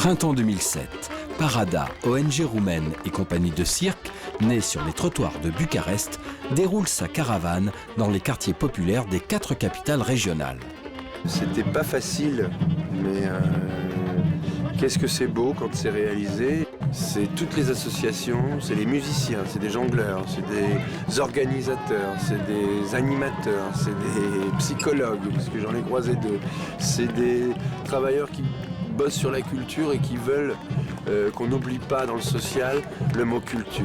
Printemps 2007, Parada, ONG roumaine et compagnie de cirque, née sur les trottoirs de Bucarest, déroule sa caravane dans les quartiers populaires des 4 capitales régionales. C'était pas facile, mais qu'est-ce que c'est beau quand c'est réalisé. C'est toutes les associations, c'est les musiciens, c'est des jongleurs, c'est des organisateurs, c'est des animateurs, c'est des psychologues, parce que j'en ai croisé 2. C'est des travailleurs qui bossent sur la culture et qui veulent qu'on n'oublie pas dans le social le mot culture.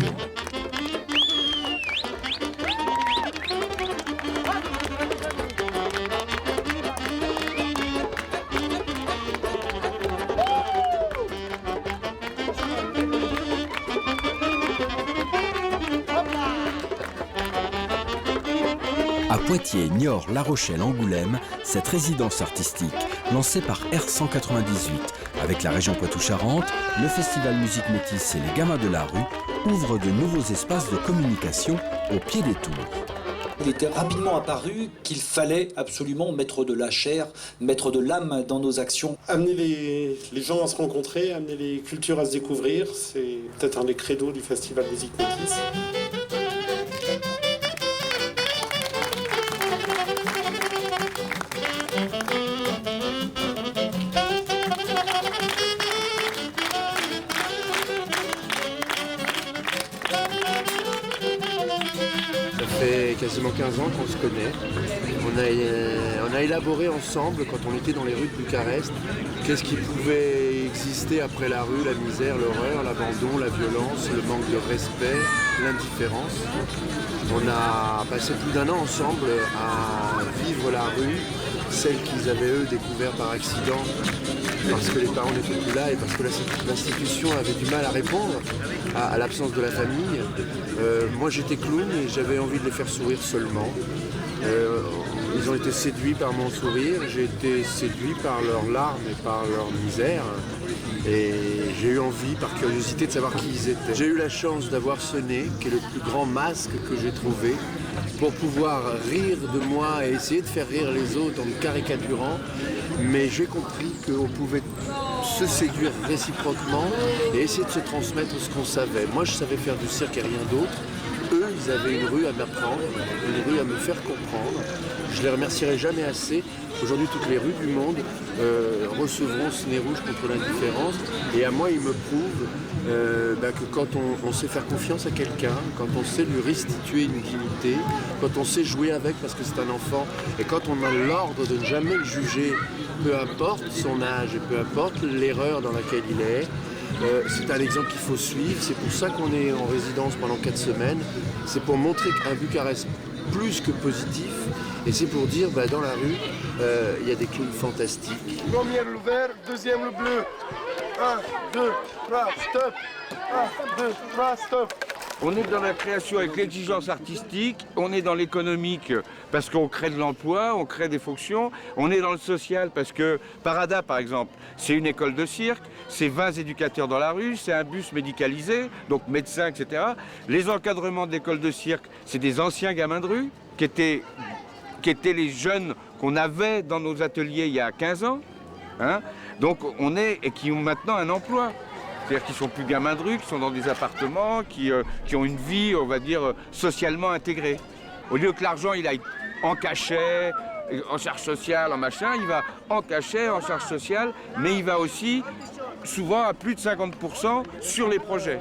À Poitiers, Niort, La Rochelle, Angoulême, cette résidence artistique, lancée par R198 avec la région Poitou-Charentes, le festival Musique Métisse et les Gamins de la rue, ouvre de nouveaux espaces de communication au pied des tours. Il était rapidement apparu qu'il fallait absolument mettre de la chair, mettre de l'âme dans nos actions. Amener les gens à se rencontrer, amener les cultures à se découvrir, c'est peut-être un des credos du festival Musique Métisse. Ça fait quasiment 15 ans qu'on se connaît. On a élaboré ensemble, quand on était dans les rues de Bucarest, qu'est-ce qui pouvait exister après la rue, la misère, l'horreur, l'abandon, la violence, le manque de respect, l'indifférence. On a passé plus d'1 an ensemble à vivre la rue, celle qu'ils avaient eux découvert par accident, parce que les parents n'étaient plus là et parce que l'institution avait du mal à répondre à l'absence de la famille. Moi j'étais clown et j'avais envie de les faire sourire seulement. Ils ont été séduits par mon sourire, j'ai été séduit par leurs larmes et par leur misère. Et j'ai eu envie, par curiosité, de savoir qui ils étaient. J'ai eu la chance d'avoir ce nez, qui est le plus grand masque que j'ai trouvé, pour pouvoir rire de moi et essayer de faire rire les autres en me caricaturant. Mais j'ai compris qu'on pouvait se séduire réciproquement et essayer de se transmettre ce qu'on savait. Moi, je savais faire du cirque et rien d'autre. Eux, ils avaient une rue à m'apprendre, une rue à me faire comprendre. Je les remercierai jamais assez. Aujourd'hui, toutes les rues du monde recevront ce nez rouge contre l'indifférence. Et à moi, ils me prouvent que quand on sait faire confiance à quelqu'un, quand on sait lui restituer une dignité, quand on sait jouer avec parce que c'est un enfant, et quand on a l'ordre de ne jamais le juger, peu importe son âge et peu importe l'erreur dans laquelle il est, c'est un exemple qu'il faut suivre. C'est pour ça qu'on est en résidence pendant 4 semaines. C'est pour montrer qu'un Bucarest plus que positif. Et c'est pour dire, dans la rue, il y a des clowns fantastiques. Premier le vert, deuxième le bleu. 1, 2, 3, stop. 1, 2, 3, stop. On est dans la création avec l'exigence artistique, on est dans l'économique parce qu'on crée de l'emploi, on crée des fonctions, on est dans le social parce que Parada, par exemple, c'est une école de cirque, c'est 20 éducateurs dans la rue, c'est un bus médicalisé, donc médecins, etc. Les encadrements de l'école de cirque, c'est des anciens gamins de rue qui étaient les jeunes qu'on avait dans nos ateliers il y a 15 ans. Hein, donc et qui ont maintenant un emploi. C'est-à-dire qu'ils ne sont plus gamins de rue, qui sont dans des appartements, qui ont une vie, on va dire, socialement intégrée. Au lieu que l'argent, il aille en cachet, en charge sociale, en machin, il va en cachet, en charge sociale, mais il va aussi, souvent, à plus de 50% sur les projets.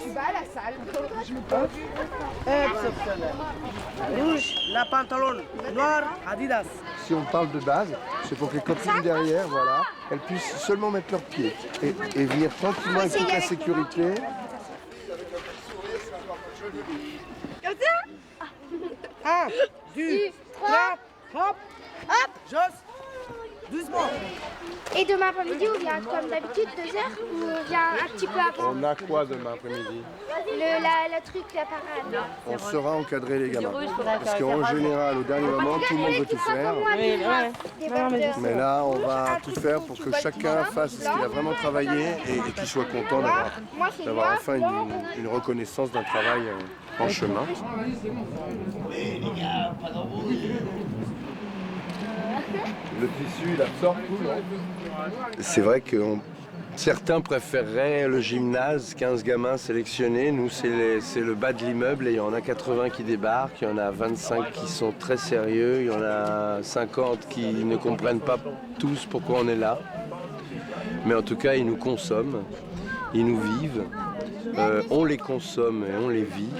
Tu vas à la salle. Rouge, la pantalon, noir, Adidas. Si on parle de base, c'est pour que les copines derrière, voilà, elles puissent seulement mettre leurs pieds et venir tranquillement avec toute la sécurité. Comme ça 1, 2, 3, hop, Hop. Joss, doucement. Et demain après-midi, on vient comme d'habitude, 2 heures, ou on vient un petit peu avant. On a quoi demain après-midi? Le truc, la parade. On saura encadrer les gamins. Parce qu'en général, au dernier moment, tout le monde veut tout faire. Mais là, on va tout faire pour que chacun fasse ce qu'il a vraiment travaillé et qu'il soit content d'avoir enfin une reconnaissance d'un travail en chemin. Le tissu, il absorbe tout, non? C'est vrai que certains préféreraient le gymnase, 15 gamins sélectionnés. Nous, c'est le bas de l'immeuble et il y en a 80 qui débarquent, il y en a 25 qui sont très sérieux, il y en a 50 qui ne comprennent pas tous pourquoi on est là. Mais en tout cas, ils nous consomment, ils nous vivent, on les consomme et on les vit.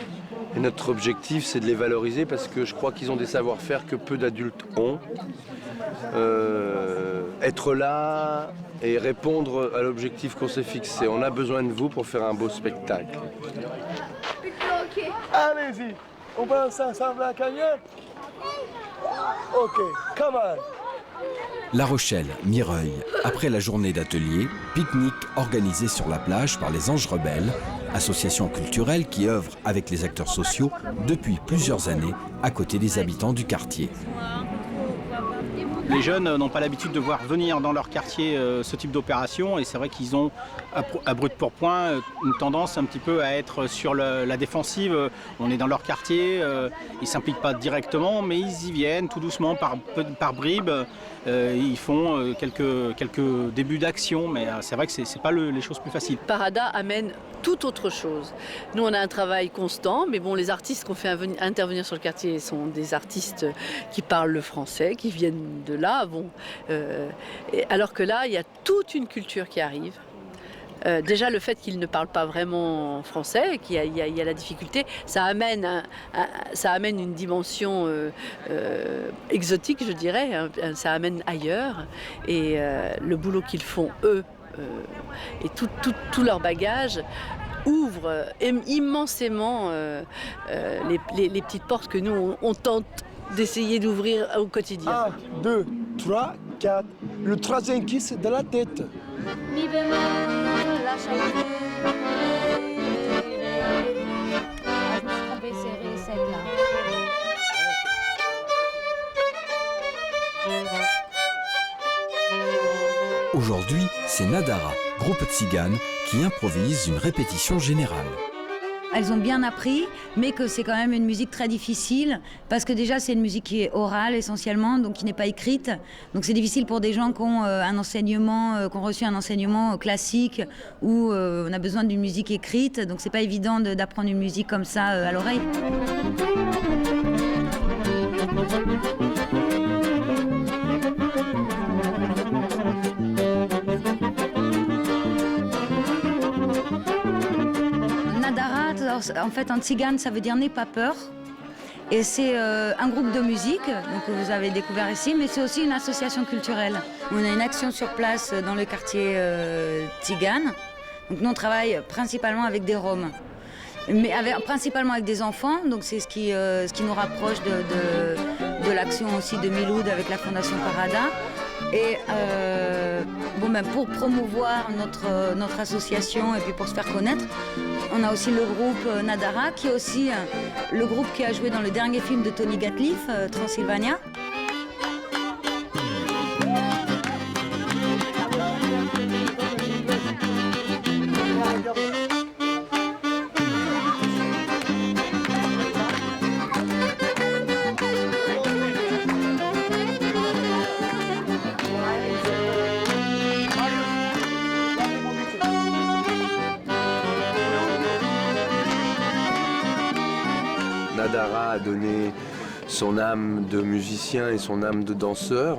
Et notre objectif, c'est de les valoriser parce que je crois qu'ils ont des savoir-faire que peu d'adultes ont. Être là et répondre à l'objectif qu'on s'est fixé. On a besoin de vous pour faire un beau spectacle. Allez-y, on va ensemble à la cagnotte. Ok, come on. La Rochelle, Mireuil. Après la journée d'atelier, pique-nique organisé sur la plage par les Anges Rebelles, association culturelle qui œuvre avec les acteurs sociaux depuis plusieurs années à côté des habitants du quartier. Les jeunes n'ont pas l'habitude de voir venir dans leur quartier ce type d'opération et c'est vrai qu'ils ont, à brut pour point, une tendance un petit peu à être sur la défensive. On est dans leur quartier, ils ne s'impliquent pas directement, mais ils y viennent tout doucement, par bribes. Ils font quelques débuts d'action, mais c'est vrai que ce n'est pas les choses plus faciles. Parada amène tout autre chose. Nous, on a un travail constant, mais bon, les artistes qu'on fait intervenir sur le quartier sont des artistes qui parlent le français, qui viennent de là. Bon, alors que là, il y a toute une culture qui arrive. Déjà, le fait qu'ils ne parlent pas vraiment français, qu'il y a la difficulté, ça amène une dimension exotique, je dirais, hein, ça amène ailleurs. Et le boulot qu'ils font, eux, et tout leur bagage ouvre immensément les petites portes que nous, on tente d'essayer d'ouvrir au quotidien. 1, 2, 3, 4. Le troisième kiss de la tête. Mi bémol, la chanter. Ah, je me suis trompée, c'est Ré 7 là. Aujourd'hui, c'est Nadara, groupe tzigane, qui improvise une répétition générale. Elles ont bien appris, mais que c'est quand même une musique très difficile, parce que déjà c'est une musique qui est orale essentiellement, donc qui n'est pas écrite. Donc c'est difficile pour des gens qui ont qui ont reçu un enseignement classique, où on a besoin d'une musique écrite, donc c'est pas évident d'apprendre une musique comme ça à l'oreille. En fait, en tzigane, ça veut dire « n'aie pas peur ». Et c'est un groupe de musique donc, que vous avez découvert ici, mais c'est aussi une association culturelle. On a une action sur place dans le quartier tzigane. Donc nous, on travaille principalement avec des Roms, mais principalement avec des enfants. Donc c'est ce qui nous rapproche de l'action aussi de Miloud avec la Fondation Parada. Et pour promouvoir notre association et puis pour se faire connaître, on a aussi le groupe Nadara, qui est aussi le groupe qui a joué dans le dernier film de Tony Gatliff, Transylvania. Nadara a donné son âme de musicien et son âme de danseur.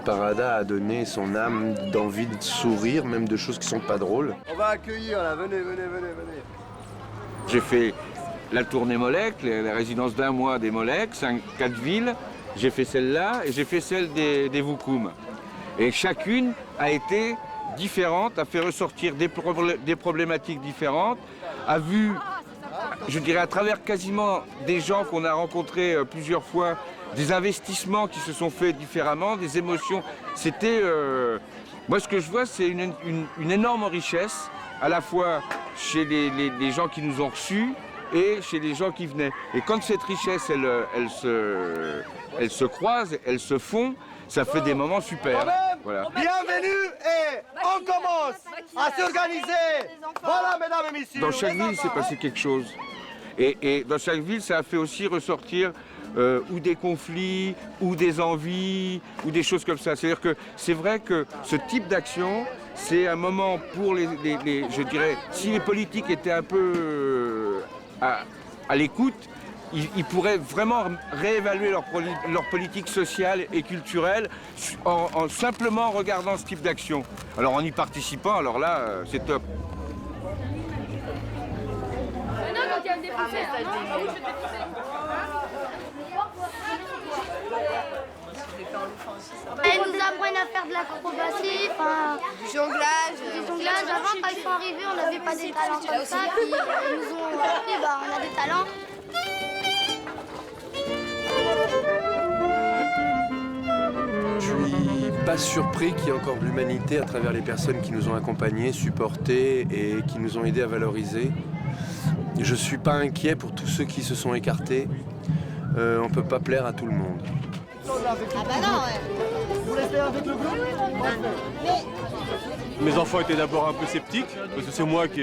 Parada a donné son âme d'envie de sourire, même de choses qui sont pas drôles. On va accueillir là, venez. J'ai fait la tournée Molek, la résidence d'un mois des Molek, 4 villes. J'ai fait celle-là et j'ai fait celle des Voukoum. Et chacune a été différente, a fait ressortir des problématiques différentes, a vu, je dirais à travers quasiment des gens qu'on a rencontrés plusieurs fois, des investissements qui se sont faits différemment, des émotions. C'était, moi ce que je vois, c'est une énorme richesse, à la fois chez les gens qui nous ont reçus et chez les gens qui venaient. Et quand cette richesse, elle se croise, elle se fond, ça fait des moments super. Voilà. Bienvenue et on commence à s'organiser. Voilà, mesdames et messieurs. Dans chaque ville, il s'est passé quelque chose. Et dans chaque ville, ça a fait aussi ressortir ou des conflits, ou des envies, ou des choses comme ça. C'est-à-dire que c'est vrai que ce type d'action, c'est un moment pour je dirais, si les politiques étaient un peu à l'écoute, ils pourraient vraiment réévaluer leur politique sociale et culturelle en simplement regardant ce type d'action. Alors en y participant, alors là, c'est top. Elles nous apprennent à faire de l'acrobatie, du jonglage. Avant, quand ils sont arrivés, on n'avait pas des talents comme ça. Puis ils nous ont appris, on a des talents. Je suis pas surpris qu'il y ait encore de l'humanité à travers les personnes qui nous ont accompagnés, supportés et qui nous ont aidés à valoriser. Je suis pas inquiet pour tous ceux qui se sont écartés. On peut pas plaire à tout le monde. Ah bah non, ouais. Vous restez avec le groupe? Mes enfants étaient d'abord un peu sceptiques, parce que c'est moi qui,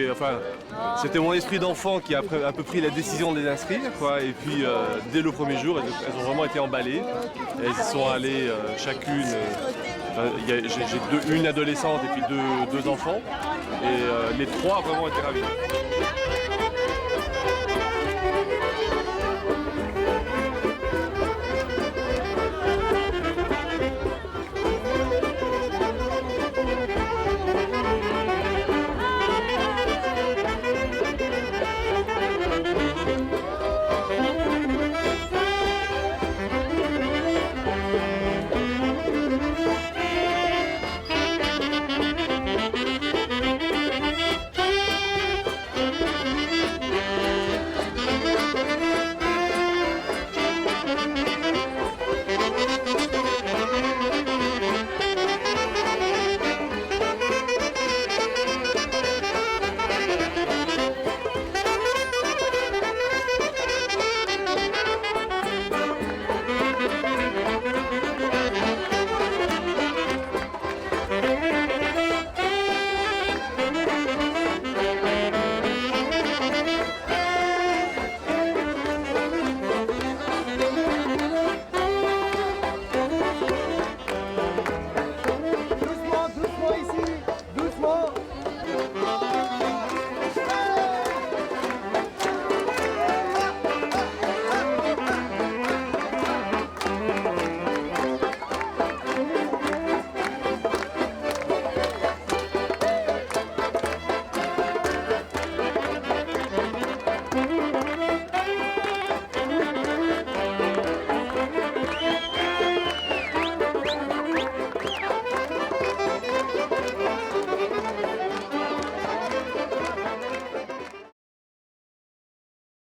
c'était mon esprit d'enfant qui a un peu pris la décision de les inscrire, quoi. Et puis dès le premier jour, elles ont vraiment été emballées. Elles y sont allées chacune. J'ai une adolescente et puis deux enfants, et les trois vraiment étaient ravis.